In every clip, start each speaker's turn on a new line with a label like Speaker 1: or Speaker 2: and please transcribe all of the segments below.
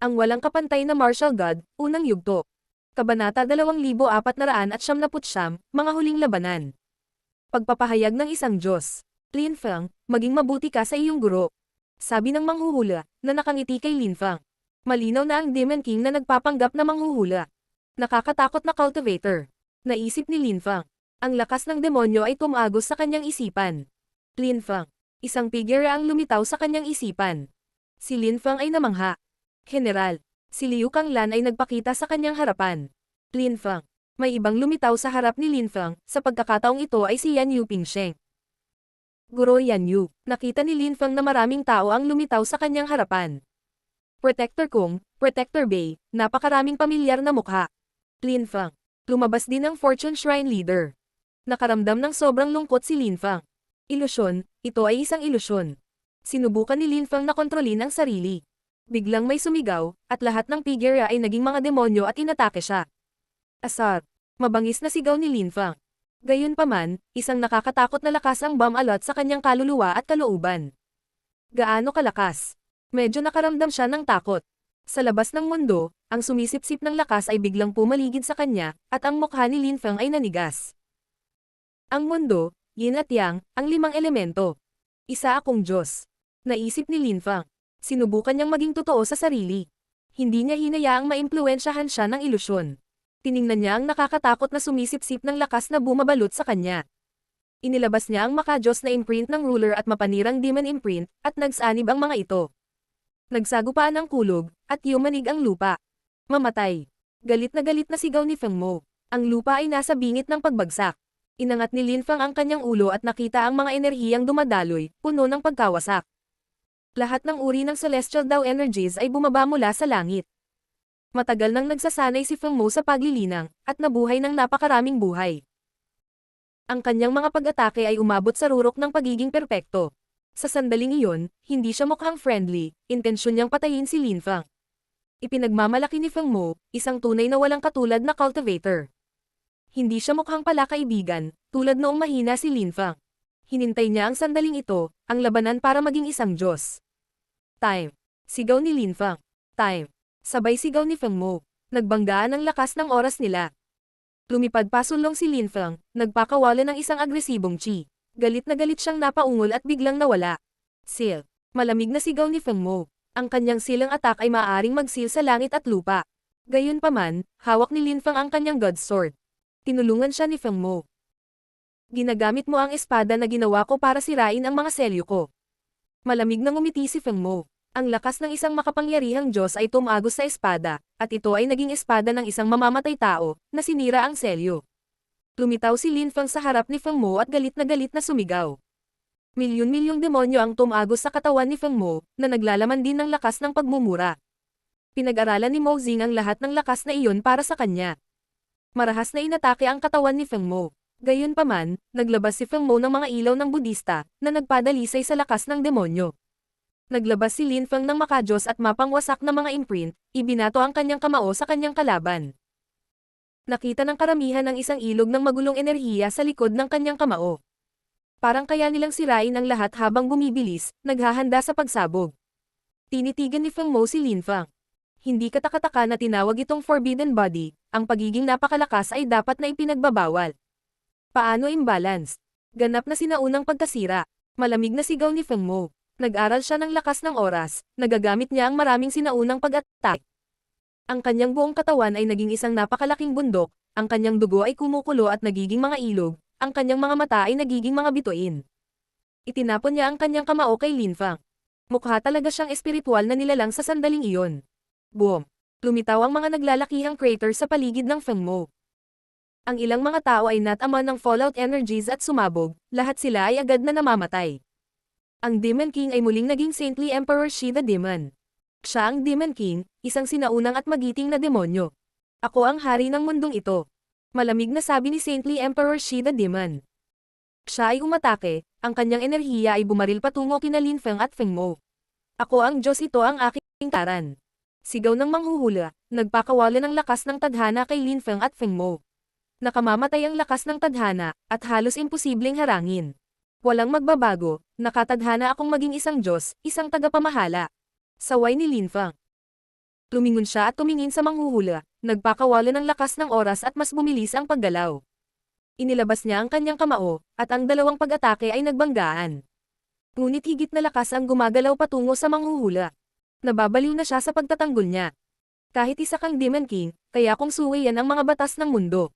Speaker 1: Ang walang kapantay na martial god, unang yugto. Kabanata 2479, mga huling labanan. Pagpapahayag ng isang Diyos. Lin Feng, maging mabuti ka sa iyong guro. Sabi ng manghuhula, na nakangiti kay Lin Feng. Malinaw na ang Demon King na nagpapanggap na manghuhula. Nakakatakot na cultivator. Naisip ni Lin Feng. Ang lakas ng demonyo ay tumagos sa kanyang isipan. Lin Feng. Isang figure ang lumitaw sa kanyang isipan. Si Lin Feng ay namangha. General. Si Liu Kanglan ay nagpakita sa kanyang harapan. Lin Feng. May ibang lumitaw sa harap ni Lin Feng, sa pagkakataong ito ay si Yan Yu Pingsheng. Guro Yan Yu. Nakita ni Lin Feng na maraming tao ang lumitaw sa kanyang harapan. Protector Kung, Protector Bei, napakaraming pamilyar na mukha. Lin Feng. Lumabas din ang Fortune Shrine Leader. Nakaramdam ng sobrang lungkot si Lin Feng. Ilusyon, ito ay isang ilusyon. Sinubukan ni Lin Feng na kontrolin ang sarili. Biglang may sumigaw, at lahat ng figure ay naging mga demonyo at inatake siya. Asar. Mabangis na sigaw ni Lin Feng. Gayunpaman, isang nakakatakot na lakas ang bomb-alot sa kanyang kaluluwa at kalooban. Gaano kalakas? Medyo nakaramdam siya ng takot. Sa labas ng mundo, ang sumisipsip ng lakas ay biglang pumaligid sa kanya, at ang mukha ni Lin Feng ay nanigas. Ang mundo, yin at yang, ang limang elemento. Isa akong Diyos. Naisip ni Lin Feng. Sinubukan niyang maging totoo sa sarili. Hindi niya hinayaang maimpluwensyahan siya ng ilusyon. Tiningnan niya ang nakakatakot na sumisipsip ng lakas na bumabalot sa kanya. Inilabas niya ang maka-Diyos na imprint ng ruler at mapanirang demon imprint, at nagsanib ang mga ito. Nagsagupaan ang kulog, at yumanig ang lupa. Mamatay. Galit na sigaw ni Feng Mo. Ang lupa ay nasa bingit ng pagbagsak. Inangat ni Lin Feng ang kanyang ulo at nakita ang mga enerhiyang dumadaloy, puno ng pagkawasak. Lahat ng uri ng celestial daw energies ay bumaba mula sa langit. Matagal nang nagsasanay si Feng Mo sa paglilinang, at nabuhay ng napakaraming buhay. Ang kanyang mga pag-atake ay umabot sa rurok ng pagiging perpekto. Sa sandaling iyon, hindi siya mukhang friendly, intensyon niyang patayin si Lin Feng. Ipinagmamalaki ni Feng Mo, isang tunay na walang katulad na cultivator. Hindi siya mukhang palakaibigan, tulad noong mahina si Lin Feng. Hinintay niya ang sandaling ito, ang labanan para maging isang Diyos. Time. Sigaw ni Lin Feng. Time. Sabay sigaw ni Feng Mo. Nagbanggaan ang lakas ng oras nila. Lumipad pasulong si Lin Feng, nagpakawala ng isang agresibong chi. Galit na galit siyang napaungol at biglang nawala. Seal. Malamig na sigaw ni Feng Mo. Ang kanyang silang attack ay maaaring mag-seal sa langit at lupa. Gayunpaman, hawak ni Lin Feng ang kanyang God's Sword. Tinulungan siya ni Feng Mo. Ginagamit mo ang espada na ginawa ko para sirain ang mga selyo ko. Malamig na ngumiti si Feng Mo. Ang lakas ng isang makapangyarihang Diyos ay tumagos sa espada, at ito ay naging espada ng isang mamamatay tao, na sinira ang selyo. Lumitaw si Lin Feng sa harap ni Feng Mo at galit na sumigaw. Milyon-milyong demonyo ang tumagos sa katawan ni Feng Mo, na naglalaman din ng lakas ng pagmumura. Pinag-aralan ni Mo Xing ang lahat ng lakas na iyon para sa kanya. Marahas na inatake ang katawan ni Feng Mo. Gayunpaman, naglabas si Feng Mo ng mga ilaw ng Budista, na nagpadalisay sa lakas ng demonyo. Naglabas si Lin Feng ng maka-Diyos at mapangwasak na mga imprint, ibinato ang kanyang kamao sa kanyang kalaban. Nakita ng karamihan ang isang ilog ng magulong enerhiya sa likod ng kanyang kamao. Parang kaya nilang sirain ang lahat habang bumibilis, naghahanda sa pagsabog. Tinitigan ni Feng Mo si Lin Feng. Hindi katakataka na tinawag itong Forbidden Body, ang pagiging napakalakas ay dapat na ipinagbabawal. Paano imbalanced? Ganap na sinaunang pagkasira. Malamig na sigaw ni Feng Mo. Nag-aral siya ng lakas ng oras, nagagamit niya ang maraming sinaunang pag-attack. Ang kanyang buong katawan ay naging isang napakalaking bundok, ang kanyang dugo ay kumukulo at nagiging mga ilog, ang kanyang mga mata ay nagiging mga bituin. Itinapon niya ang kanyang kamao kay Lin Feng. Mukha talaga siyang espiritual na nilalang sa sandaling iyon. Boom! Lumitaw ang mga naglalakihang crater sa paligid ng Feng Mo. Ang ilang mga tao ay natama ng fallout energies at sumabog, lahat sila ay agad na namamatay. Ang Demon King ay muling naging Saintly Emperor Shi the Demon. Siya ang Demon King, isang sinaunang at magiting na demonyo. Ako ang hari ng mundong ito. Malamig na sabi ni Saintly Emperor Shi the Demon. Siya ay umatake, ang kanyang enerhiya ay bumaril patungo kina Lin Feng at Feng Mo. Ako ang Diyos, ito ang aking taran. Sigaw ng manghuhula, nagpakawala ng lakas ng tadhana kay Lin Feng at Feng Mo. Nakamamatay ang lakas ng tadhana, at halos imposibleng harangin. Walang magbabago, nakatadhana akong maging isang Diyos, isang tagapamahala. Saway ni Lin Feng. Lumingon siya at tumingin sa manghuhula, nagpakawala ng lakas ng oras at mas bumilis ang paggalaw. Inilabas niya ang kanyang kamao, at ang dalawang pag-atake ay nagbanggaan. Ngunit higit na lakas ang gumagalaw patungo sa manghuhula. Nababaliw na siya sa pagtatanggol niya. Kahit isa kang Demon King, kaya kung suway yan ang mga batas ng mundo.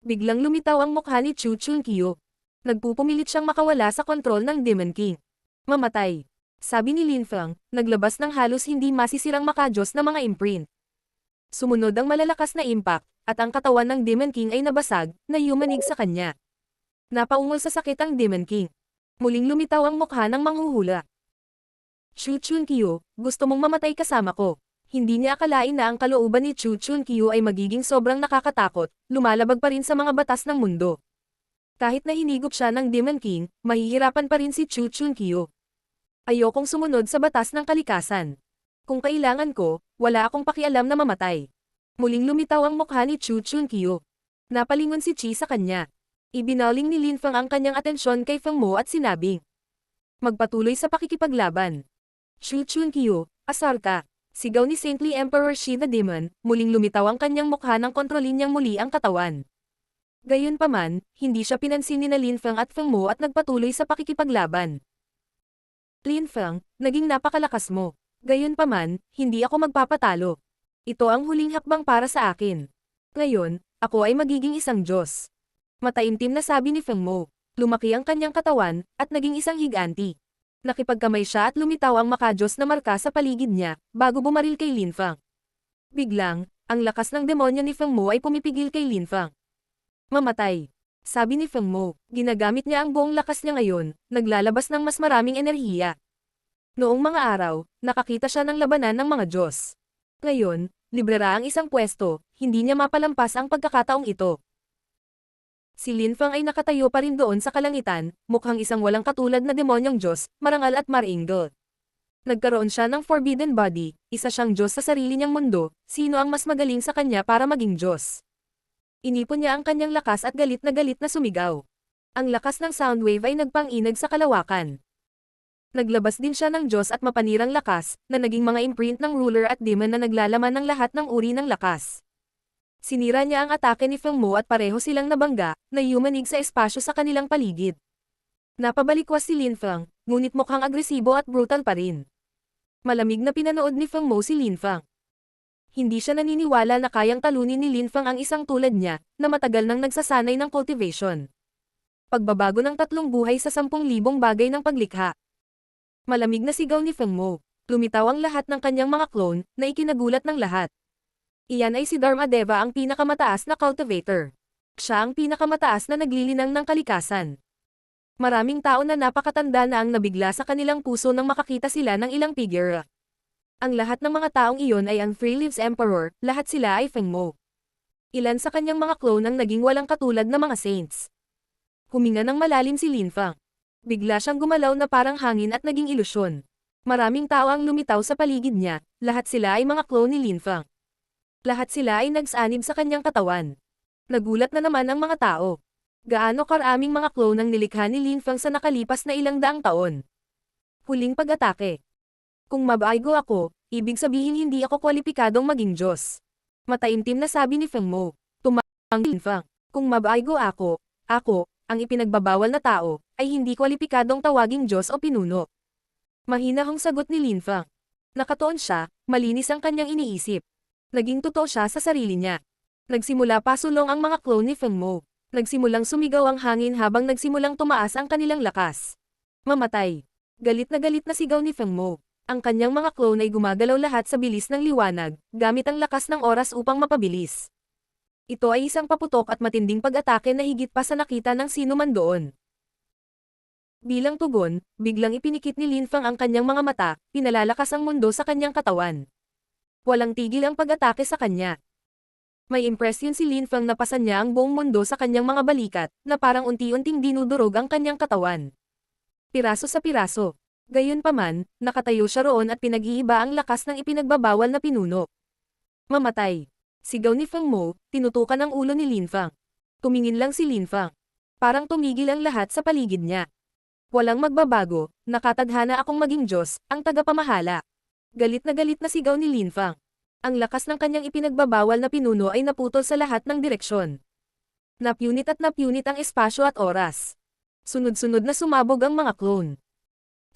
Speaker 1: Biglang lumitaw ang mukha ni Chu Chunkyo. Nagpupumilit siyang makawala sa kontrol ng Demon King. Mamatay. Sabi ni Lin Feng, naglabas ng halos hindi masisirang makajos na mga imprint. Sumunod ang malalakas na impact, at ang katawan ng Demon King ay nabasag, na yumanig sa kanya. Napaungol sa sakit ang Demon King. Muling lumitaw ang mukha ng manghuhula. Chu Chunkyo, gusto mong mamatay kasama ko. Hindi niya akalain na ang kalooban ni Chu Chunkyo ay magiging sobrang nakakatakot, lumalabag pa rin sa mga batas ng mundo. Kahit na hinigop siya ng Demon King, mahihirapan pa rin si Chu Chunkyo. Ayokong sumunod sa batas ng kalikasan. Kung kailangan ko, wala akong pakialam na mamatay. Muling lumitaw ang mukha ni Chu Chunkyo. Napalingon si Chi sa kanya. Ibinaling ni Lin Feng ang kanyang atensyon kay Feng Mo at sinabing, magpatuloy sa pakikipaglaban. Chu Chunkyo, asar ka. Sigaw ni Saintly Emperor Shi the Demon, muling lumitaw ang kanyang mukha nang kontrolin niyang muli ang katawan. Gayunpaman, hindi siya pinansin ni Lin Feng at Feng Mo at nagpatuloy sa pakikipaglaban. Lin Feng, naging napakalakas mo. Gayunpaman, hindi ako magpapatalo. Ito ang huling hakbang para sa akin. Ngayon, ako ay magiging isang Diyos. Mataimtim na sabi ni Feng Mo. Lumaki ang kanyang katawan, at naging isang higanti. Nakipagkamay siya at lumitaw ang makajos na marka sa paligid niya, bago bumaril kay Lin Feng. Biglang, ang lakas ng demonyo ni Feng Mo ay pumipigil kay Lin Feng. Mamatay. Sabi ni Feng Mo, ginagamit niya ang buong lakas niya ngayon, naglalabas ng mas maraming enerhiya. Noong mga araw, nakakita siya ng labanan ng mga Diyos. Ngayon, librera ang isang pwesto, hindi niya mapalampas ang pagkakataong ito. Si Lin Feng ay nakatayo pa rin doon sa kalangitan, mukhang isang walang katulad na demonyong Diyos, marangal at maringal. Nagkaroon siya ng forbidden body, isa siyang Diyos sa sarili niyang mundo, sino ang mas magaling sa kanya para maging Diyos. Inipon niya ang kanyang lakas at galit na sumigaw. Ang lakas ng soundwave ay nagpang-inag sa kalawakan. Naglabas din siya ng Diyos at mapanirang lakas, na naging mga imprint ng ruler at demon na naglalaman ng lahat ng uri ng lakas. Sinira niya ang atake ni Feng Mo at pareho silang nabangga, na yumanig sa espasyo sa kanilang paligid. Napabalikwas si Lin Feng, ngunit mukhang agresibo at brutal pa rin. Malamig na pinanood ni Feng Mo si Lin Feng. Hindi siya naniniwala na kayang talunin ni Lin Feng ang isang tulad niya, na matagal nang nagsasanay ng cultivation. Pagbabago ng 3 buhay sa 10,000 bagay ng paglikha. Malamig na sigaw ni Feng Mo. Lumitaw ang lahat ng kanyang mga clone, na ikinagulat ng lahat. Iyan ay si Dharmadeva ang pinakamataas na cultivator. Siya ang pinakamataas na naglilinang ng kalikasan. Maraming tao na napakatanda na ang nabigla sa kanilang puso nang makakita sila ng ilang figure. Ang lahat ng mga taong iyon ay ang Three Leaves Emperor, lahat sila ay Feng Mo. Ilan sa kanyang mga clone ang naging walang katulad na mga saints. Huminga ng malalim si Lin Feng. Bigla siyang gumalaw na parang hangin at naging ilusyon. Maraming tao ang lumitaw sa paligid niya, lahat sila ay mga clone ni Lin Feng. Lahat sila ay nagsanib sa kanyang katawan. Nagulat na naman ang mga tao. Gaano karaming mga clone ang nilikha ni Lin Feng sa nakalipas na ilang daang taon. Huling pag-atake. Kung mabago ako, ibig sabihin hindi ako kwalipikadong maging Diyos. Mataimtim na sabi ni Feng Mo. Tumang Lin Feng. Kung mabago ako, ang ipinagbabawal na tao, ay hindi kwalipikadong tawaging Diyos o pinuno. Mahinahong sagot ni Lin Feng. Nakatuon siya, malinis ang kanyang iniisip. Naging totoo siya sa sarili niya. Nagsimula pasulong ang mga clone ni Feng Mo. Nagsimulang sumigaw ang hangin habang nagsimulang tumaas ang kanilang lakas. Mamatay. Galit na sigaw ni Feng Mo. Ang kanyang mga clone ay gumagalaw lahat sa bilis ng liwanag, gamit ang lakas ng oras upang mapabilis. Ito ay isang paputok at matinding pag-atake na higit pa sa nakita ng sino man doon. Bilang tugon, biglang ipinikit ni Lin Feng ang kanyang mga mata, pinalalakas ang mundo sa kanyang katawan. Walang tigil ang pag-atake sa kanya. May impresyon si Lin Feng na pasan niya ang buong mundo sa kanyang mga balikat, na parang unti-unting dinudurog ang kanyang katawan. Piraso sa piraso. Gayunpaman, nakatayo siya roon at pinag-iiba ang lakas ng ipinagbabawal na pinuno. Mamatay. Sigaw ni Feng Mo, tinutukan ang ulo ni Lin Feng. Tumingin lang si Lin Feng. Parang tumigil ang lahat sa paligid niya. Walang magbabago, nakatadhana akong maging Diyos, ang tagapamahala. Galit na sigaw ni Lin Feng. Ang lakas ng kanyang ipinagbabawal na pinuno ay naputol sa lahat ng direksyon. Napunit ang espasyo at oras. Sunod-sunod na sumabog ang mga clone.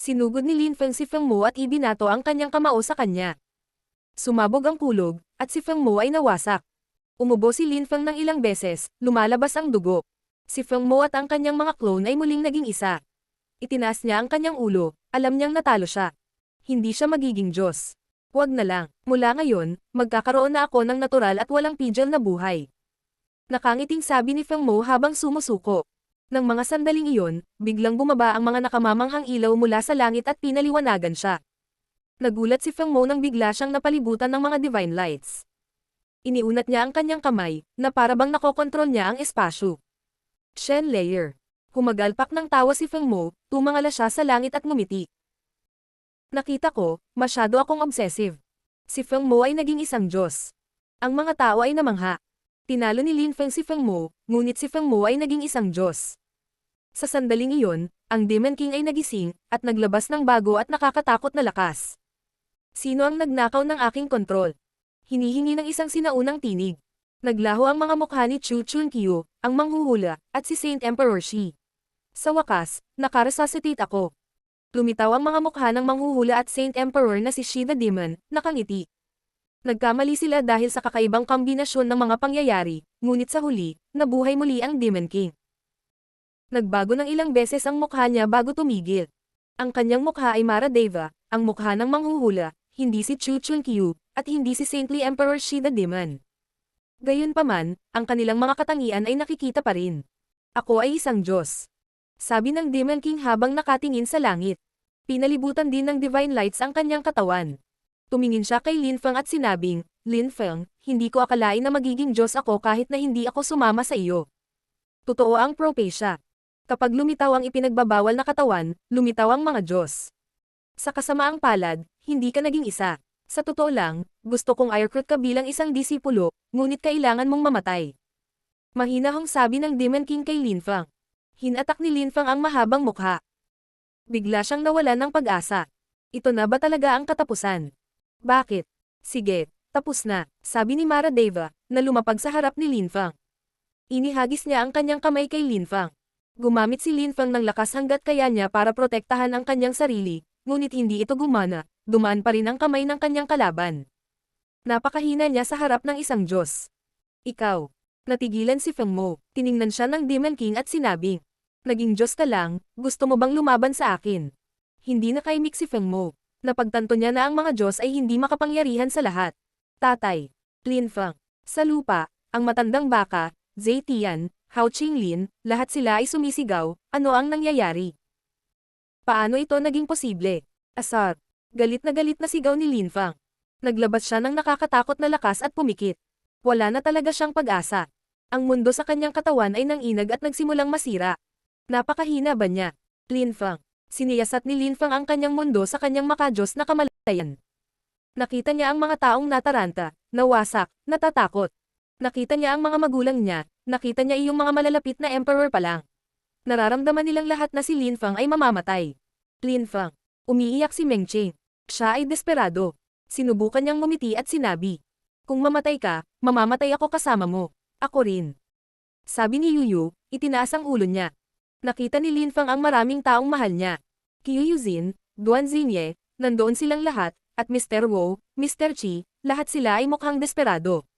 Speaker 1: Sinugod ni Lin Feng si Feng Mo at ibinato ang kanyang kamao sa kanya. Sumabog ang kulog, at si Feng Mo ay nawasak. Umubo si Lin Feng ng ilang beses, lumalabas ang dugo. Si Feng Mo at ang kanyang mga clone ay muling naging isa. Itinaas niya ang kanyang ulo, alam niyang natalo siya. Hindi siya magiging Diyos. Huwag na lang, mula ngayon, magkakaroon na ako ng natural at walang pigil na buhay. Nakangiting sabi ni Feng Mo habang sumusuko. Nang mga sandaling iyon, biglang bumaba ang mga nakamamanghang ilaw mula sa langit at pinaliwanagan siya. Nagulat si Feng Mo nang bigla siyang napalibutan ng mga divine lights. Iniunat niya ang kanyang kamay, na parabang nakokontrol niya ang espasyo. Shen Layer. Humagalpak ng tawa si Feng Mo, tumangala siya sa langit at ngumiti. Nakita ko, masyado akong obsessive. Si Feng Mo ay naging isang Diyos. Ang mga tao ay namangha. Tinalo ni Lin Feng si Feng Mo, ngunit si Feng Mo ay naging isang Diyos. Sa sandaling iyon, ang Demon King ay nagising, at naglabas ng bago at nakakatakot na lakas. Sino ang nagnakaw ng aking kontrol? Hinihingi ng isang sinaunang tinig. Naglaho ang mga mukha ni Chu Chunkyu, ang manghuhula, at si Saint Emperor Shi. Sa wakas, nakaresuscitate ako. Lumitaw ang mga mukha ng manghuhula at Saint Emperor na si Shi the Demon, nakangiti. Nagkamali sila dahil sa kakaibang kombinasyon ng mga pangyayari, ngunit sa huli, nabuhay muli ang Demon King. Nagbago ng ilang beses ang mukha niya bago tumigil. Ang kanyang mukha ay Mara Deva, ang mukha ng manghuhula, hindi si Chu Chunkyu, at hindi si Saintly Emperor Shi the Demon. Gayunpaman, ang kanilang mga katangian ay nakikita pa rin. Ako ay isang Diyos. Sabi ng Demon King habang nakatingin sa langit. Pinalibutan din ng divine lights ang kanyang katawan. Tumingin siya kay Lin Feng at sinabing, Lin Feng, hindi ko akalain na magiging Diyos ako kahit na hindi ako sumama sa iyo. Totoo ang propesya. Kapag lumitaw ang ipinagbabawal na katawan, lumitaw ang mga Diyos. Sa kasamaang palad, hindi ka naging isa. Sa totoo lang, gusto kong i-recruit ka bilang isang disipulo, ngunit kailangan mong mamatay. Mahinahong sabi ng Demon King kay Lin Feng. Hinatak ni Lin Feng ang mahabang mukha. Bigla siyang nawalan ng pag-asa. Ito na ba talaga ang katapusan? Bakit? Sige, tapos na, sabi ni Mara Deva, na lumapag sa harap ni Lin Feng. Inihagis niya ang kanyang kamay kay Lin Feng. Gumamit si Lin Feng ng lakas hanggat kaya niya para protektahan ang kanyang sarili, ngunit hindi ito gumana, dumaan pa rin ang kamay ng kanyang kalaban. Napakahina niya sa harap ng isang Diyos. Ikaw. Natigilan si Feng Mo, tiningnan siya ng Demon King at sinabing, naging Diyos ka lang, gusto mo bang lumaban sa akin? Hindi nakaimik si Feng Mo. Napagtanto niya na ang mga Diyos ay hindi makapangyarihan sa lahat. Tatay. Lin Feng. Sa lupa, ang matandang baka, Zhe Tian, Hao Qinglin, lahat sila ay sumisigaw, ano ang nangyayari? Paano ito naging posible? Asar. Galit na sigaw ni Lin Feng. Naglabas siya ng nakakatakot na lakas at pumikit. Wala na talaga siyang pag-asa. Ang mundo sa kanyang katawan ay nanginag at nagsimulang masira. Napakahina ba niya? Lin Feng. Siniyasat ni Lin Feng ang kanyang mundo sa kanyang makajos na kamalayan. Nakita niya ang mga taong nataranta, nawasak, natatakot. Nakita niya ang mga magulang niya, nakita niya iyong mga malalapit na emperor pa lang. Nararamdaman nilang lahat na si Lin Feng ay mamamatay. Lin Feng. Umiiyak si Meng Cheng. Siya ay desperado. Sinubukan niyang ngumiti at sinabi, kung mamatay ka, mamamatay ako kasama mo. Ako rin. Sabi ni Yuyu, itinaas ang ulo niya. Nakita ni Lin Feng ang maraming taong mahal niya. Qiu Yuzin, Duan Xinye, nandoon silang lahat, at Mr. Wu, Mr. Qi, lahat sila ay mukhang desperado.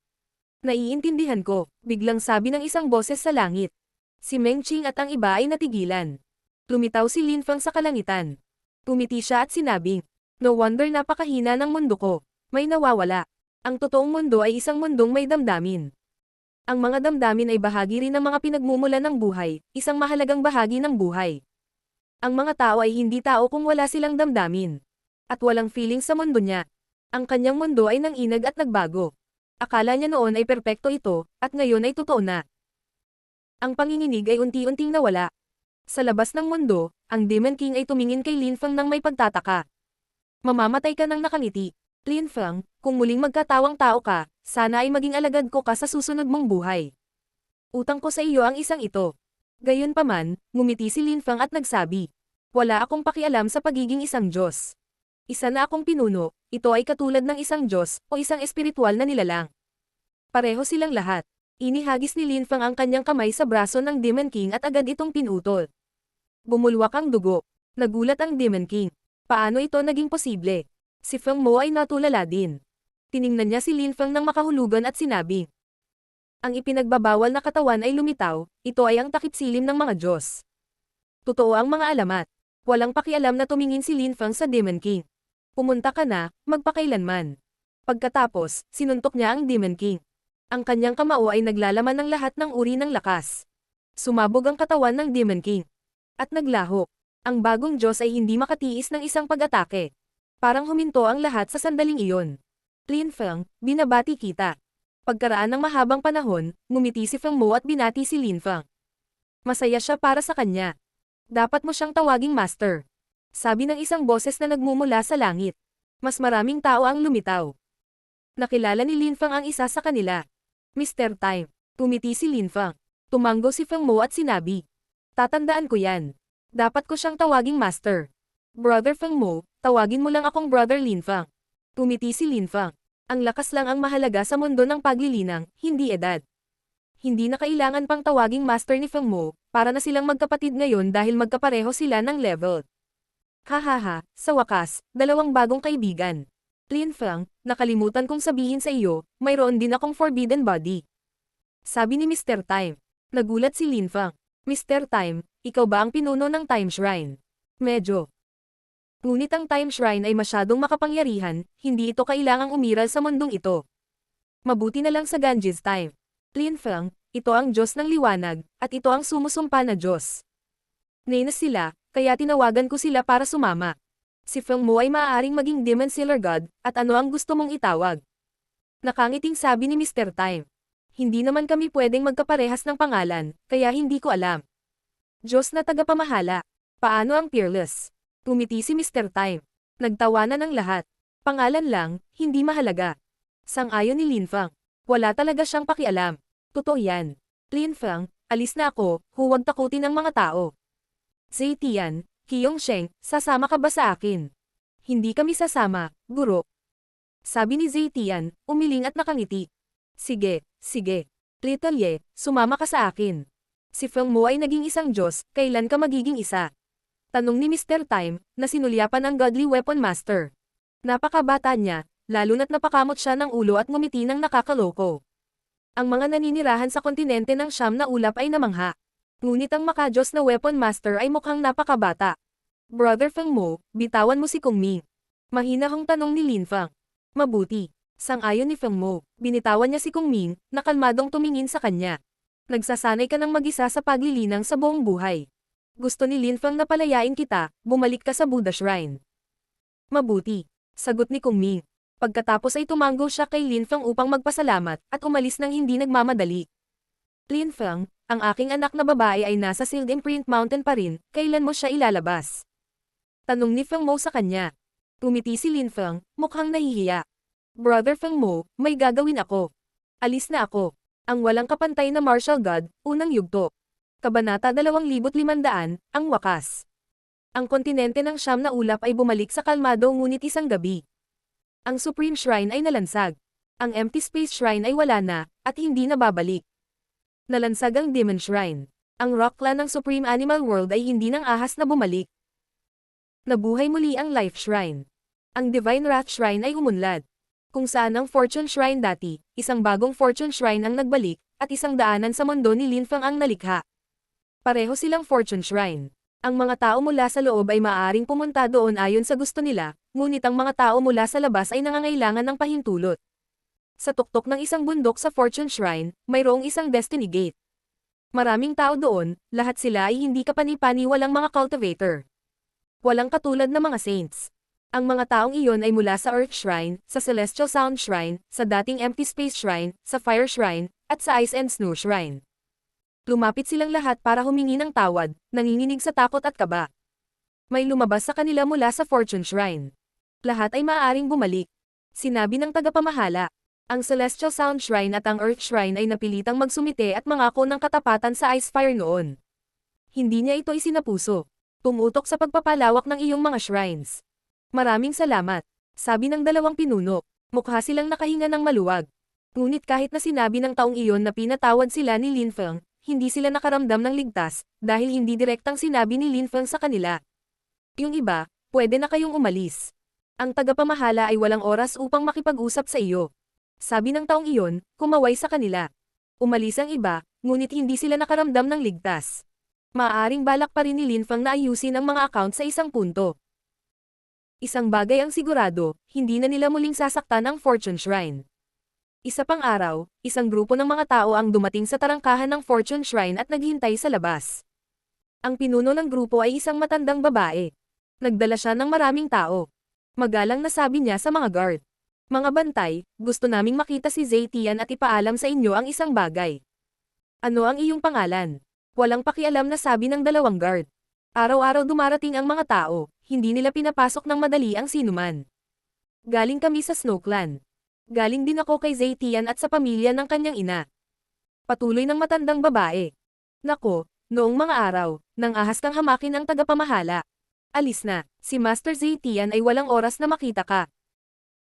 Speaker 1: Naiintindihan ko, biglang sabi ng isang boses sa langit. Si Meng Qing at ang iba ay natigilan. Lumitaw si Lin Feng sa kalangitan. Tumiti siya at sinabing, no wonder napakahina ng mundo ko. May nawawala. Ang totoong mundo ay isang mundong may damdamin. Ang mga damdamin ay bahagi rin ng mga pinagmumulan ng buhay, isang mahalagang bahagi ng buhay. Ang mga tao ay hindi tao kung wala silang damdamin. At walang feeling sa mundo niya. Ang kanyang mundo ay nanginag at nagbago. Akala niya noon ay perpekto ito, at ngayon ay totoo na. Ang panginginig ay unti-unting nawala. Sa labas ng mundo, ang Demon King ay tumingin kay Lin Feng ng may pagtataka. Mamamatay ka ng nakangiti. Lin Feng, kung muling magkatawang tao ka, sana ay maging alagad ko ka sa susunod mong buhay. Utang ko sa iyo ang isang ito. Gayunpaman, ngumiti si Lin Feng at nagsabi, wala akong pakialam sa pagiging isang Diyos. Isa na akong pinuno, ito ay katulad ng isang Diyos o isang espiritual na nilalang. Pareho silang lahat. Inihagis ni Lin Feng ang kanyang kamay sa braso ng Demon King at agad itong pinutol. Bumulwak ang dugo. Nagulat ang Demon King. Paano ito naging posible? Si Feng Mo ay natulala din. Tiningnan niya si Lin Feng ng makahulugan at sinabi. Ang ipinagbabawal na katawan ay lumitaw, ito ay ang takip silim ng mga Diyos. Totoo ang mga alamat. Walang pakialam na tumingin si Lin Feng sa Demon King. Pumunta ka na, magpakailanman. Pagkatapos, sinuntok niya ang Demon King. Ang kanyang kamao ay naglalaman ng lahat ng uri ng lakas. Sumabog ang katawan ng Demon King. At naglaho. Ang bagong Diyos ay hindi makatiis ng isang pag-atake. Parang huminto ang lahat sa sandaling iyon. Lin Feng, binabati kita. Pagkaraan ng mahabang panahon, ngumiti si Feng Mo at binati si Lin Feng. Masaya siya para sa kanya. Dapat mo siyang tawaging master. Sabi ng isang boses na nagmumula sa langit. Mas maraming tao ang lumitaw. Nakilala ni Lin Feng ang isa sa kanila. Mr. Time. Tumiti si Lin Feng. Tumanggo si Feng Mo at sinabi. Tatandaan ko yan. Dapat ko siyang tawaging master. Brother Feng Mo, tawagin mo lang akong Brother Lin Feng. Tumiti si Lin Feng. Ang lakas lang ang mahalaga sa mundo ng paglilinang, hindi edad. Hindi na kailangan pang tawaging master ni Feng Mo, para na silang magkapatid ngayon dahil magkapareho sila ng level. Hahaha, sa wakas, dalawang bagong kaibigan. Lin Feng, nakalimutan kong sabihin sa iyo, mayroon din akong forbidden body. Sabi ni Mr. Time. Nagulat si Lin Feng. Mr. Time, ikaw ba ang pinuno ng Time Shrine? Medyo. Ngunit ang Time Shrine ay masyadong makapangyarihan, hindi ito kailangang umiral sa mundong ito. Mabuti na lang sa Ganges Time. Lin Feng, ito ang Diyos ng liwanag, at ito ang sumusumpa na Diyos. Nainas sila, kaya tinawagan ko sila para sumama. Si Feng Mo ay maaaring maging Demon Sealer God, at ano ang gusto mong itawag? Nakangiting sabi ni Mr. Time. Hindi naman kami pwedeng magkaparehas ng pangalan, kaya hindi ko alam. Diyos na tagapamahala. Paano ang Peerless? Tumiti si Mr. Time. Nagtawanan ng lahat. Pangalan lang, hindi mahalaga. Sang-ayon ni Lin Feng. Wala talaga siyang pakialam. Totoo yan. Lin Feng, alis na ako, huwag takutin ang mga tao. Zhe Tian, Qiyong Sheng, sasama ka ba sa akin? Hindi kami sasama, guro. Sabi ni Zhe Tian, umiling at nakangiti. Sige, sige. Little Ye, sumama ka sa akin. Si Feng Mo ay naging isang Diyos, kailan ka magiging isa? Tanong ni Mr. Time, na sinulyapan ang Godly Weapon Master. Napakabata niya, lalo na't napakamot siya ng ulo at ngumiti ng nakakaloko. Ang mga naninirahan sa kontinente ng Siyam na Ulap ay namangha. Ngunit ang makadiyos na Weapon Master ay mukhang napakabata. Brother Feng Mo, bitawan mo si Kung Ming. Mahinahong tanong ni Lin Feng. Mabuti. Sang-ayon ni Feng Mo, binitawan niya si Kung Ming, na kalmadong tumingin sa kanya. Nagsasanay ka ng mag-isa sa paglilinang sa buong buhay. Gusto ni Lin Feng na palayain kita, bumalik ka sa Buddha Shrine. Mabuti. Sagot ni Kung Ming. Pagkatapos ay tumanggo siya kay Lin Feng upang magpasalamat at umalis nang hindi nagmamadali. Lin Feng, ang aking anak na babae ay nasa Sealed Imprint Mountain pa rin, kailan mo siya ilalabas? Tanong ni Feng Mo sa kanya. Tumiti si Lin Feng, mukhang nahihiya. Brother Feng Mo, may gagawin ako. Alis na ako. Ang walang kapantay na martial god, unang yugto. Kabanata 2500, ang wakas. Ang kontinente ng Siyam na Ulap ay bumalik sa kalmado ngunit isang gabi. Ang Supreme Shrine ay nalansag. Ang Empty Space Shrine ay wala na, at hindi na babalik. Nalansag ang Demon Shrine. Ang Rock Clan ng Supreme Animal World ay hindi nang ahas na bumalik. Nabuhay muli ang Life Shrine. Ang Divine Wrath Shrine ay umunlad. Kung saan ang Fortune Shrine dati, isang bagong Fortune Shrine ang nagbalik, at isang daanan sa mundo ni Lin Feng ang nalikha. Pareho silang Fortune Shrine. Ang mga tao mula sa loob ay maaaring pumunta doon ayon sa gusto nila, ngunit ang mga tao mula sa labas ay nangangailangan ng pahintulot. Sa tuktok ng isang bundok sa Fortune Shrine, mayroong isang Destiny Gate. Maraming tao doon, lahat sila ay hindi kapani-paniwalang mga cultivator. Walang katulad na mga saints. Ang mga taong iyon ay mula sa Earth Shrine, sa Celestial Sound Shrine, sa dating Empty Space Shrine, sa Fire Shrine, at sa Ice and Snow Shrine. Lumapit silang lahat para humingi ng tawad, nanginginig sa takot at kaba. May lumabas sa kanila mula sa Fortune Shrine. Lahat ay maaaring bumalik. Sinabi ng tagapamahala. Ang Celestial Sound Shrine at ang Earth Shrine ay napilitang magsumite at mangako ng katapatan sa Ice Fire noon. Hindi niya ito isinapuso. Tumutok sa pagpapalawak ng iyong mga shrines. Maraming salamat. Sabi ng dalawang pinuno. Mukha silang nakahinga ng maluwag. Ngunit kahit na sinabi ng taong iyon na pinatawad sila ni Lin Feng, hindi sila nakaramdam ng ligtas, dahil hindi direktang sinabi ni Lin Feng sa kanila. Yung iba, pwede na kayong umalis. Ang tagapamahala ay walang oras upang makipag-usap sa iyo. Sabi ng taong iyon, kumaway sa kanila. Umalis ang iba, ngunit hindi sila nakaramdam ng ligtas. Maaaring balak pa rin ni Lin Feng na ayusin ang mga account sa isang punto. Isang bagay ang sigurado, hindi na nila muling sasaktan ang Fortune Shrine. Isa pang araw, isang grupo ng mga tao ang dumating sa tarangkahan ng Fortune Shrine at naghintay sa labas. Ang pinuno ng grupo ay isang matandang babae. Nagdala siya ng maraming tao. Magalang na sabi niya sa mga guard. Mga bantay, gusto naming makita si Zetian at ipaalam sa inyo ang isang bagay. Ano ang iyong pangalan? Walang pakialam na sabi ng dalawang guard. Araw-araw dumarating ang mga tao, hindi nila pinapasok ng madali ang sinuman. Galing kami sa Snow Clan. Galing din ako kay Zetian at sa pamilya ng kanyang ina. Patuloy ng matandang babae. Nako, noong mga araw, nang ahas kang hamakin ang tagapamahala. Alis na, si Master Zetian ay walang oras na makita ka.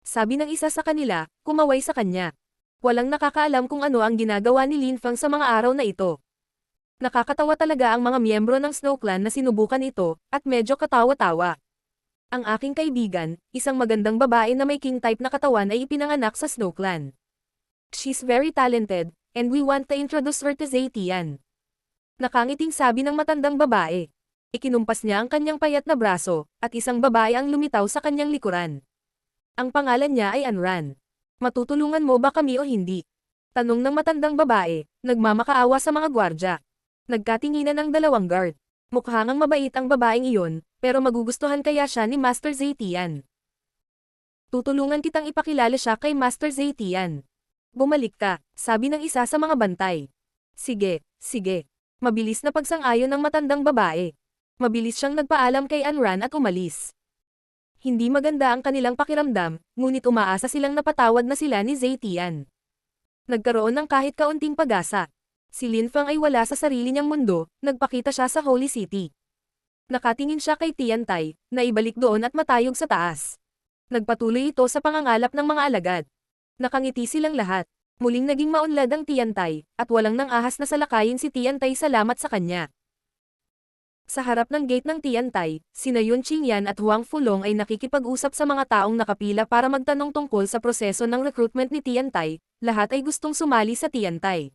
Speaker 1: Sabi ng isa sa kanila, kumaway sa kanya. Walang nakakaalam kung ano ang ginagawa ni Lin Feng sa mga araw na ito. Nakakatawa talaga ang mga miyembro ng Snow Clan na sinubukan ito, at medyo katawa-tawa. Ang aking kaibigan, isang magandang babae na may king type na katawan ay ipinanganak sa Snow Clan. She's very talented, and we want to introduce her to Zetian. Nakangiting sabi ng matandang babae. Ikinumpas niya ang kanyang payat na braso, at isang babae ang lumitaw sa kanyang likuran. Ang pangalan niya ay Anran. Matutulungan mo ba kami o hindi? Tanong ng matandang babae, nagmamakaawa sa mga gwardya. Nagkatinginan ng dalawang guard. Mukhang mabait ang babaeng iyon, pero magugustuhan kaya siya ni Master Zetian. Tutulungan kitang ipakilala siya kay Master Zetian. Bumalik ka, sabi ng isa sa mga bantay. Sige, sige. Mabilis na pagsang-ayon ng matandang babae. Mabilis siyang nagpaalam kay Anran at umalis. Hindi maganda ang kanilang pakiramdam, ngunit umaasa silang napatawad na sila ni Zetian. Nagkaroon ng kahit kaunting pag-asa. Si Lin Feng ay wala sa sarili niyang mundo, nagpakita siya sa Holy City. Nakatingin siya kay Tian Tai, na ibalik doon at matayog sa taas. Nagpatuloy ito sa pangangalap ng mga alagad. Nakangiti silang lahat. Muling naging maunlad ang Tian Tai, at walang nang ahas na salakayin si Tian Tai salamat sa kanya. Sa harap ng gate ng Tian Tai, sina Yun Qingyan at Huang Fulong ay nakikipag-usap sa mga taong nakapila para magtanong tungkol sa proseso ng recruitment ni Tian Tai, lahat ay gustong sumali sa Tian Tai.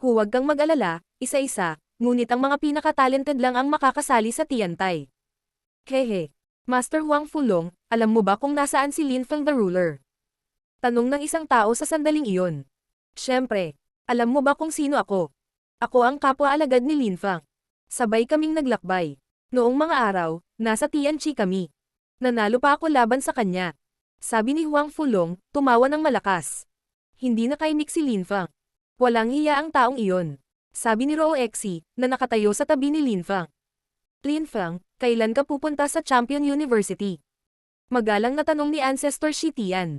Speaker 1: Huwag kang mag-alala, isa-isa, ngunit ang mga pinaka-talented lang ang makakasali sa Tian Tai. Hehe. Master Huang Fulong, alam mo ba kung nasaan si Lin Feng the Ruler? Tanong ng isang tao sa sandaling iyon. Siyempre, alam mo ba kung sino ako? Ako ang kapwa-alagad ni Lin Feng. Sabay kaming naglakbay. Noong mga araw, nasa Tianqi kami. Nanalo pa ako laban sa kanya. Sabi ni Huang Fulong, tumawa ng malakas. Hindi nakaimik si Lin Feng. Walang hiya ang taong iyon. Sabi ni Rou Exi, na nakatayo sa tabi ni Lin Feng. Lin Feng, kailan ka pupunta sa Champion University? Magalang na tanong ni Ancestor Shi Tian.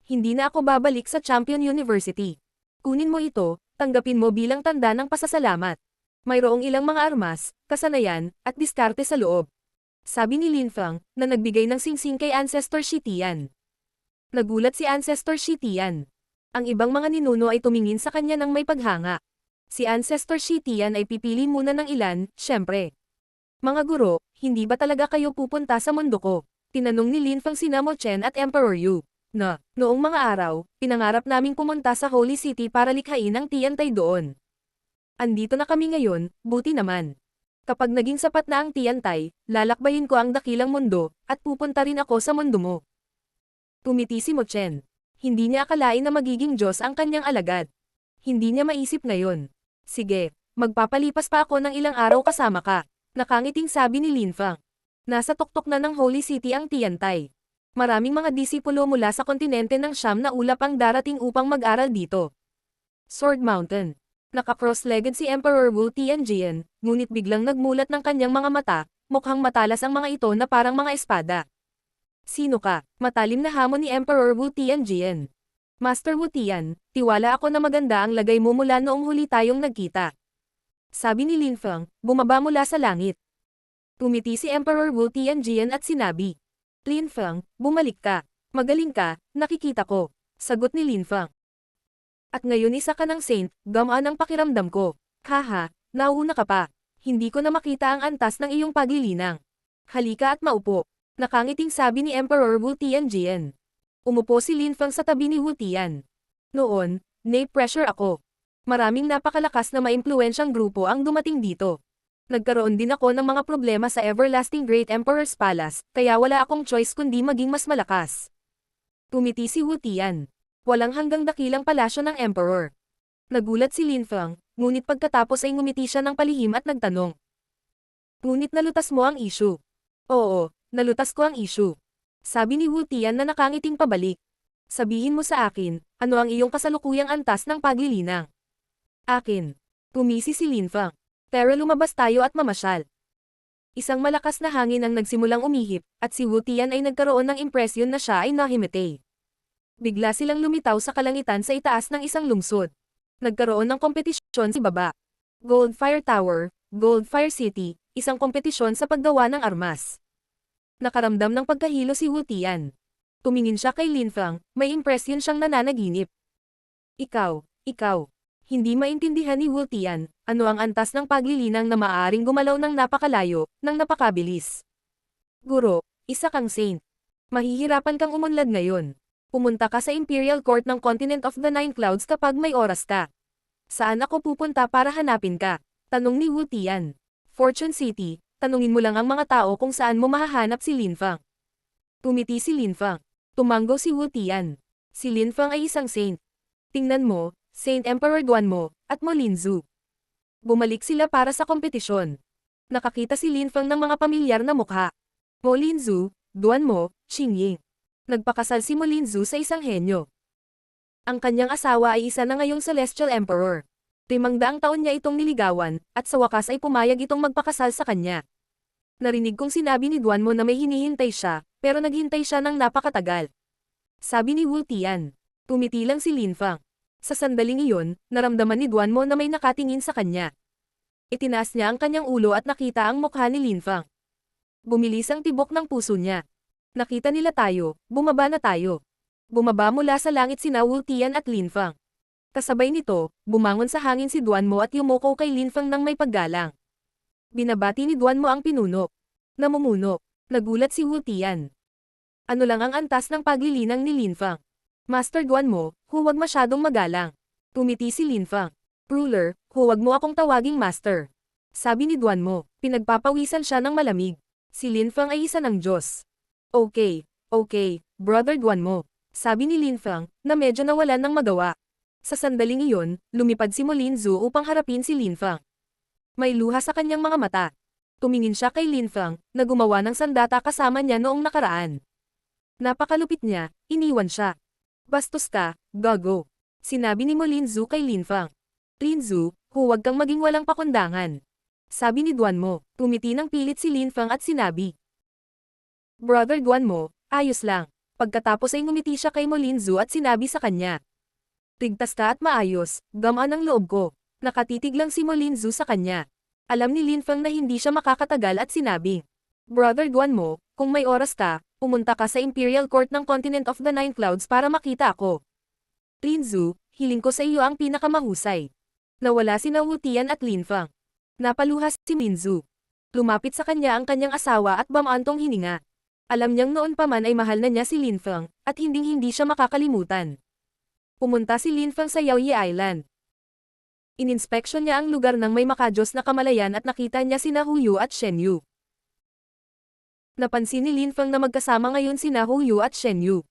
Speaker 1: Hindi na ako babalik sa Champion University. Kunin mo ito, tanggapin mo bilang tanda ng pasasalamat. Mayroong ilang mga armas, kasanayan, at diskarte sa loob. Sabi ni Lin Feng, na nagbigay ng singsing kay Ancestor Shi Tian. Nagulat si Ancestor Shi Tian. Ang ibang mga ninuno ay tumingin sa kanya ng may paghanga. Si Ancestor Shi Tian ay pipili muna ng ilan, syempre. Mga guro, hindi ba talaga kayo pupunta sa mundo ko? Tinanong ni Lin Feng sina Mo Chen at Emperor Yu. Noong mga araw, pinangarap naming pumunta sa Holy City para likhain ang Tian Tai doon. Andito na kami ngayon, buti naman. Kapag naging sapat na ang Tian Tai, lalakbayin ko ang dakilang mundo, at pupunta rin ako sa mundo mo. Tumiti si Mo Chen. Hindi niya akalain na magiging Diyos ang kanyang alagad. Hindi niya maisip ngayon. Sige, magpapalipas pa ako ng ilang araw kasama ka. Nakangiting sabi ni Lin Feng. Nasa tuktok na ng Holy City ang Tian Tai. Maraming mga disipulo mula sa kontinente ng Siyam na ulap ang darating upang mag-aral dito. Sword Mountain. Naka-cross-legged si Emperor Wu Tianjian, ngunit biglang nagmulat ng kanyang mga mata, mukhang matalas ang mga ito na parang mga espada. Sino ka? Matalim na hamon ni Emperor Wu Tianjian. Master Wu Tian, tiwala ako na maganda ang lagay mo mula noong huli tayong nagkita. Sabi ni Lin Feng, bumaba mula sa langit. Tumiti si Emperor Wu Tianjian at sinabi. Lin Feng, bumalik ka. Magaling ka, nakikita ko. Sagot ni Lin Feng. At ngayon isa ka ng saint, gamaan ang pakiramdam ko. Haha, nauna ka pa. Hindi ko na makita ang antas ng iyong paglilinang. Halika at maupo. Nakangiting sabi ni Emperor Wu Tianjian. Umupo si Lin Feng sa tabi ni Wu Tian. Noon, na-pressure ako. Maraming napakalakas na maimpluwensyang grupo ang dumating dito. Nagkaroon din ako ng mga problema sa Everlasting Great Emperor's Palace, kaya wala akong choice kundi maging mas malakas. Tumiti si Wu Tian. Walang hanggang dakilang palasyo ng Emperor. Nagulat si Lin Feng, ngunit pagkatapos ay ngumiti siya ng palihim at nagtanong. Ngunit nalutas mo ang issue. Oo, nalutas ko ang issue. Sabi ni Wu Tian na nakangiting pabalik. Sabihin mo sa akin, ano ang iyong kasalukuyang antas ng paglilinang? Akin. Tumisi si Lin Feng. Pero lumabas tayo at mamasyal. Isang malakas na hangin ang nagsimulang umihip, at si Wu Tian ay nagkaroon ng impresyon na siya ay nahimatay. Bigla silang lumitaw sa kalangitan sa itaas ng isang lungsod. Nagkaroon ng kompetisyon sa baba. Goldfire Tower, Goldfire City, isang kompetisyon sa paggawa ng armas. Nakaramdam ng pagkahilo si Wu Tian. Tumingin siya kay Lin Feng, may impresyon siyang nananaginip. Ikaw. Hindi maintindihan ni Wu Tian, ano ang antas ng paglilinang na maaaring gumalaw ng napakalayo, ng napakabilis. Guro, isa kang saint. Mahihirapan kang umunlad ngayon. Pumunta ka sa Imperial Court ng Continent of the Nine Clouds kapag may oras ka. Saan ako pupunta para hanapin ka? Tanong ni Wu Tian. Fortune City, tanungin mo lang ang mga tao kung saan mo mahahanap si Lin Feng. Tumiti si Lin Feng. Tumanggo si Wu Tian. Si Lin Feng ay isang saint. Tingnan mo, Saint Emperor Duanmo, at Mo Linzu. Bumalik sila para sa kompetisyon. Nakakita si Lin Feng ng mga pamilyar na mukha. Mo Linzu, Duanmo, Xingying. Nagpakasal si Mo Linzu sa isang henyo. Ang kanyang asawa ay isa na ngayong Celestial Emperor. 500 taon niya itong niligawan, at sa wakas ay pumayag itong magpakasal sa kanya. Narinig kong sinabi ni Duanmo na may hinihintay siya, pero naghintay siya ng napakatagal. Sabi ni Wu Tian. Tumiti lang si Lin Feng. Sa sandaling iyon, naramdaman ni Duanmo na may nakatingin sa kanya. Itinaas niya ang kanyang ulo at nakita ang mukha ni Lin Feng. Bumilis ang tibok ng puso niya. Nakita nila tayo, bumaba na tayo. Bumaba mula sa langit sina Wu Tian at Lin Feng. Kasabay nito, bumangon sa hangin si Duanmo at yumuko kay Lin Feng ng may paggalang. Binabati ni Duanmo ang pinuno. Namumuno. Nagulat si Wu Tian. Ano lang ang antas ng paglilinang ni Lin Feng? Master Duanmo, huwag masyadong magalang. Tumiti si Lin Feng. Ruler, huwag mo akong tawaging master. Sabi ni Duanmo, pinagpapawisan siya ng malamig. Si Lin Feng ay isa ng Diyos. Okay, Brother Duanmo. Sabi ni Lin Feng, na medyo nawalan ng magawa. Sa sandaling iyon, lumipad si Mo Linzu upang harapin si Lin Feng. May luha sa kanyang mga mata. Tumingin siya kay Lin Feng, na gumawa ng sandata kasama niya noong nakaraan. Napakalupit niya, iniwan siya. Bastos ka, gago. Sinabi ni Mo Linzu kay Lin Feng. Linzu, huwag kang maging walang pakundangan. Sabi ni Duanmo, tumiti ng pilit si Lin Feng at sinabi. Brother Duanmo, ayos lang. Pagkatapos ay ngumiti siya kay Mo Linzu at sinabi sa kanya. Tigtas ka at maayos, gamaan ang loob ko. Nakatitig lang si Mo Linzu sa kanya. Alam ni Lin Feng na hindi siya makakatagal at sinabi. Brother Duanmo, kung may oras ka, pumunta ka sa Imperial Court ng Continent of the Nine Clouds para makita ako. Linzu, hiling ko sa iyo ang pinakamahusay. Nawala si Wu Tian at Lin Feng. Napaluhas si Linzu. Lumapit sa kanya ang kanyang asawa at bamaantong hininga. Alam niyang noon pa man ay mahal na niya si Lin Feng, at hindi siya makakalimutan. Pumunta si Lin Feng sa Yaoyi Island. Ininspeksyon niya ang lugar ng may makajos na kamalayan at nakita niya sina Huyu at Shen Yu. Napansin ni Lin Feng na magkasama ngayon sina Huyu at Shen Yu.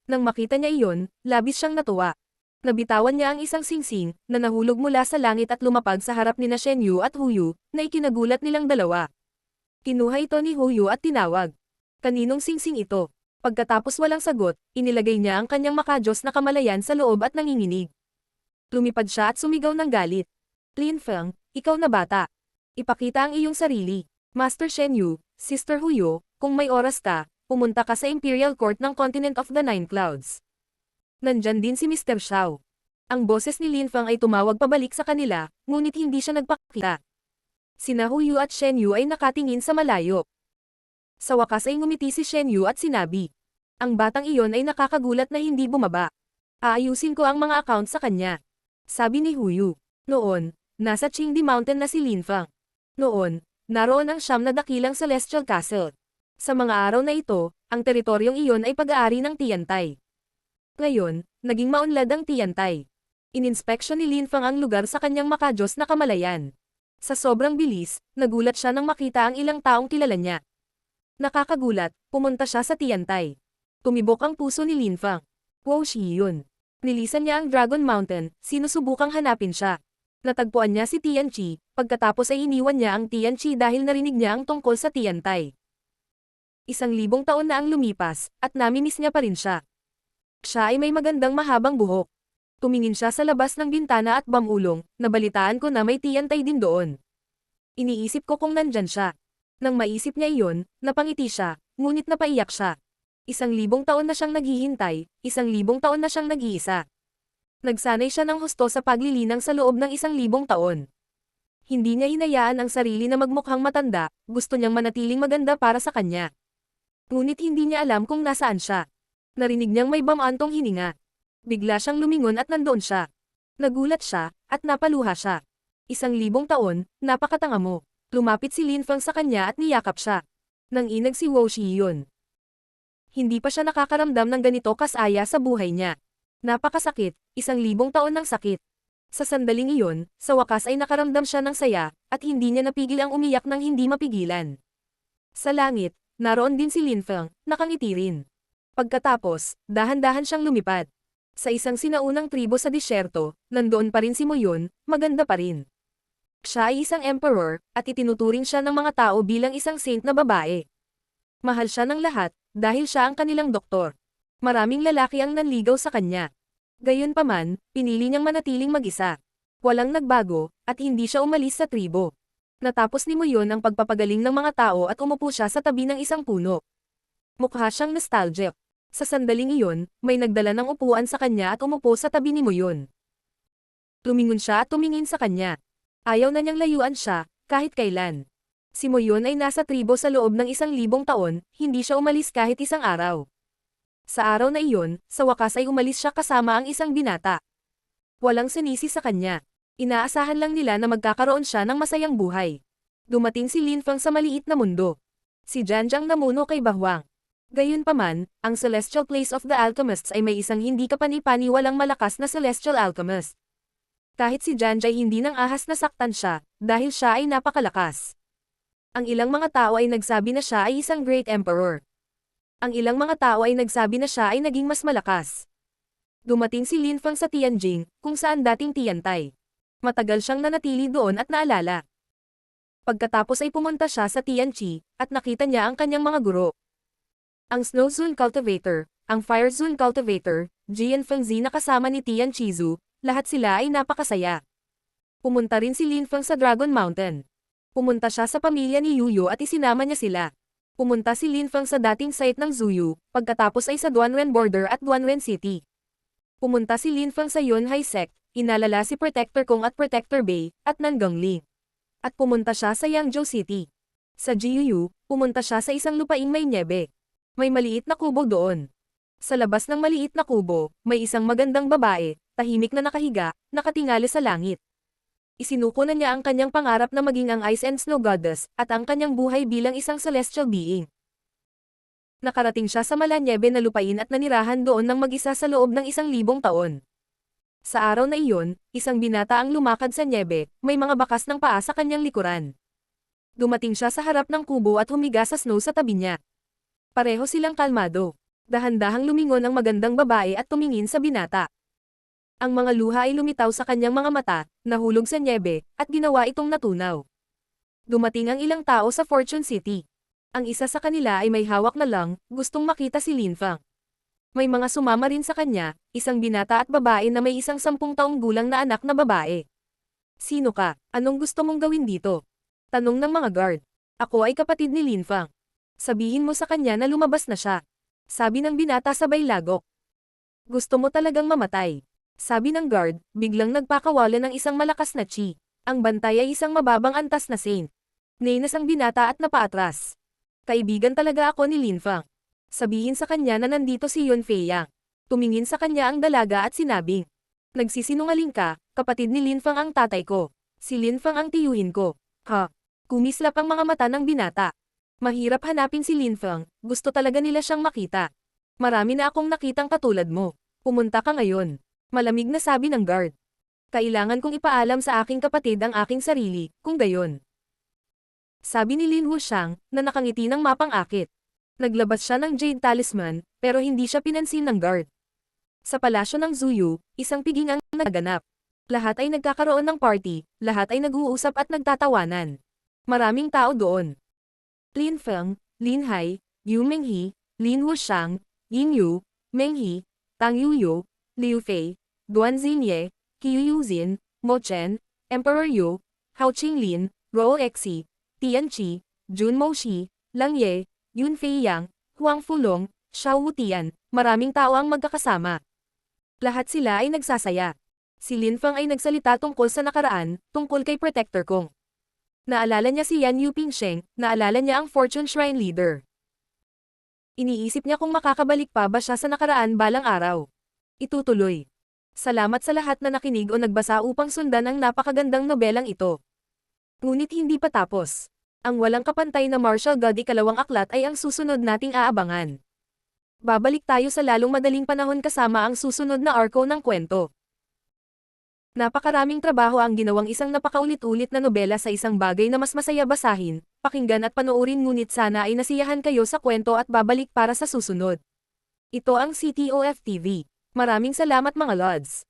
Speaker 1: Nang makita niya iyon, labis siyang natuwa. Nabitawan niya ang isang singsing, na nahulog mula sa langit at lumapag sa harap nina Shen Yu at Huyu, na ikinagulat nilang dalawa. Kinuha ito ni Huyu at tinawag. Kaninong singsing ito? Pagkatapos walang sagot, inilagay niya ang kanyang makajos na kamalayan sa loob at nanginginig. Lumipad siya at sumigaw ng galit. Lin Feng, ikaw na bata. Ipakita ang iyong sarili. Master Shen Yu, Sister Huyu, kung may oras ka, pumunta ka sa Imperial Court ng Continent of the Nine Clouds. Nandyan din si Mr. Xiao. Ang boses ni Lin Feng ay tumawag pabalik sa kanila, ngunit hindi siya nagpakita. Sina Huyu at Shen Yu ay nakatingin sa malayo. Sa wakas ay ngumiti si Shen Yu at sinabi. Ang batang iyon ay nakakagulat na hindi bumaba. Aayusin ko ang mga account sa kanya. Sabi ni Huyu. Noon, nasa Qingdi Mountain na si Linfang. Noon, naroon ang siyam na dakilang Celestial Castle. Sa mga araw na ito, ang teritoryong iyon ay pag-aari ng Tiantai. Ngayon, naging maunlad ang Tiantai. Ininspeksyon ni Linfang ang lugar sa kanyang makajos na kamalayan. Sa sobrang bilis, nagulat siya nang makita ang ilang taong kilala niya. Nakakagulat, pumunta siya sa Tiantai. Tumibok ang puso ni Linfang. Wow, Shiyun. Nilisan niya ang Dragon Mountain, sinusubukang hanapin siya. Natagpuan niya si Tianqi, pagkatapos ay iniwan niya ang Tianqi dahil narinig niya ang tungkol sa Tiantai. 1,000 taon na ang lumipas, at namimiss niya pa rin siya. Siya ay may magandang mahabang buhok. Tumingin siya sa labas ng bintana at bamulong, nabalitaan ko na may Tiantai din doon. Iniisip ko kung nandyan siya. Nang maisip niya iyon, napangiti siya, ngunit napaiyak siya. 1,000 taon na siyang naghihintay, 1,000 taon na siyang nag-iisa. Nagsanay siya ng husto sa paglilinang sa loob ng 1,000 taon. Hindi niya hinayaan ang sarili na magmukhang matanda, gusto niyang manatiling maganda para sa kanya. Ngunit hindi niya alam kung nasaan siya. Narinig niyang may bamantong hininga. Bigla siyang lumingon at nandoon siya. Nagulat siya, at napaluha siya. 1,000 taon, napakatanga mo. Lumapit si Linfang sa kanya at niyakap siya. Nang inag si Wo Shiyun. Hindi pa siya nakakaramdam ng ganito kasaya sa buhay niya. Napakasakit, 1,000 taon ng sakit. Sa sandaling iyon, sa wakas ay nakaramdam siya ng saya, at hindi niya napigil ang umiyak ng hindi mapigilan. Sa langit, naroon din si Linfang, nakangiti rin. Pagkatapos, dahan-dahan siyang lumipad. Sa isang sinaunang tribo sa disyerto, nandoon pa rin si Moyon, maganda pa rin. Siya ay isang emperor, at itinuturing siya ng mga tao bilang isang saint na babae. Mahal siya ng lahat, dahil siya ang kanilang doktor. Maraming lalaki ang nanligaw sa kanya. Gayunpaman, pinili niyang manatiling mag-isa. Walang nagbago, at hindi siya umalis sa tribo. Natapos ni Moyon ang pagpapagaling ng mga tao at umupo siya sa tabi ng isang puno. Mukha siyang nostalgic. Sa sandaling iyon, may nagdala ng upuan sa kanya at umupo sa tabi ni Moyon. Lumingon siya at tumingin sa kanya. Ayaw na niyang layuan siya, kahit kailan. Si Moyon ay nasa tribo sa loob ng 1,000 taon, hindi siya umalis kahit isang araw. Sa araw na iyon, sa wakas ay umalis siya kasama ang isang binata. Walang sinisi sa kanya. Inaasahan lang nila na magkakaroon siya ng masayang buhay. Dumating si Linfang sa maliit na mundo. Si Janjiang namuno kay Bahuang. Gayunpaman, ang Celestial Place of the Alchemists ay may isang hindi kapani-paniwalang malakas na Celestial Alchemist. Kahit si Janjay hindi nang ahas na saktan siya, dahil siya ay napakalakas. Ang ilang mga tao ay nagsabi na siya ay isang Great Emperor. Ang ilang mga tao ay nagsabi na siya ay naging mas malakas. Dumating si Linfang sa Tianjing, kung saan dating Tiantai. Matagal siyang nanatili doon at naalala. Pagkatapos ay pumunta siya sa Tianqi, at nakita niya ang kanyang mga guro. Ang Snow Zone Cultivator, ang Fire Zone Cultivator, Jian Fengzi na kasama ni Tian Chizu, lahat sila ay napakasaya. Pumunta rin si Linfang sa Dragon Mountain. Pumunta siya sa pamilya ni Yuyo at isinama niya sila. Pumunta si Linfang sa dating site ng Zuyu, pagkatapos ay sa Duanren Border at Duanren City. Pumunta si Linfang sa Yunhai Sect, inalala si Protector Kong at Protector Bei, at Nangongli. At pumunta siya sa Yangzhou City. Sa Jiuyu, pumunta siya sa isang lupaing may nyebe. May maliit na kubo doon. Sa labas ng maliit na kubo, may isang magandang babae, tahimik na nakahiga, nakatingali sa langit. Isinuko na niya ang kanyang pangarap na maging ang Ice and Snow Goddess, at ang kanyang buhay bilang isang celestial being. Nakarating siya sa malanyebe na lupain at nanirahan doon ng mag-isa sa loob ng 1,000 taon. Sa araw na iyon, isang binata ang lumakad sa nyebe, may mga bakas ng paa sa kanyang likuran. Dumating siya sa harap ng kubo at humiga sa snow sa tabi niya. Pareho silang kalmado. Dahan-dahang lumingon ang magandang babae at tumingin sa binata. Ang mga luha ay lumitaw sa kanyang mga mata, nahulog sa nyebe, at ginawa itong natunaw. Dumating ang ilang tao sa Fortune City. Ang isa sa kanila ay may hawak na lang, gustong makita si Linfang. May mga sumama rin sa kanya, isang binata at babae na may isang 10 taong gulang na anak na babae. Sino ka? Anong gusto mong gawin dito? Tanong ng mga guard. Ako ay kapatid ni Linfang. Sabihin mo sa kanya na lumabas na siya. Sabi ng binata sabay lagok. Gusto mo talagang mamatay. Sabi ng guard, biglang nagpakawala ng isang malakas na chi. Ang bantay ay isang mababang antas na saint. Nainas ang binata at napaatras. Kaibigan talaga ako ni Linfang. Sabihin sa kanya na nandito si Yunfei Yang. Tumingin sa kanya ang dalaga at sinabing, nagsisinungaling ka, kapatid ni Linfang ang tatay ko. Si Linfang ang tiyuhin ko. Ha? Kumislap ang mga mata ng binata. Mahirap hanapin si Linfang, gusto talaga nila siyang makita. Marami na akong nakitang katulad mo. Pumunta ka ngayon. Malamig na sabi ng guard. Kailangan kong ipaalam sa aking kapatid ang aking sarili, kung gayon. Sabi ni Lin Wuxiang, na nakangiti ng mapang-akit. Naglabas siya ng Jade Talisman, pero hindi siya pinansin ng guard. Sa palasyo ng Zuyu, isang piging ang naganap. Lahat ay nagkakaroon ng party, lahat ay nag-uusap at nagtatawanan. Maraming tao doon. Lin Feng, Lin Hai, Yu Menghe, Lin Wuxiang, Yin Yu, Menghe, Tang Yuyu, Liu Fei, Duan Xinye, Qiu Yuzin, Mo Chen, Emperor Yu, Hao Qinglin, Rou Exi, Tian Qi, Jun Moshi, Lang Ye, Yunfei Yang, Huang Fulong, Xiao Wutian, maraming tao ang magkakasama. Lahat sila ay nagsasaya. Si Linfang ay nagsalita tungkol sa nakaraan, tungkol kay Protector Kong. Naalala niya si Yan Yupingsheng, naalala niya ang Fortune Shrine Leader. Iniisip niya kung makakabalik pa ba siya sa nakaraan balang araw. Itutuloy. Salamat sa lahat na nakinig o nagbasa upang sundan ang napakagandang nobelang ito. Ngunit hindi pa tapos. Ang walang kapantay na Martial God ikalawang aklat ay ang susunod nating aabangan. Babalik tayo sa lalong madaling panahon kasama ang susunod na arco ng kwento. Napakaraming trabaho ang ginawang isang napakaulit-ulit na nobela sa isang bagay na mas masaya basahin, pakinggan at panoorin, ngunit sana ay nasiyahan kayo sa kwento at babalik para sa susunod. Ito ang CTOF TV. Maraming salamat mga lods.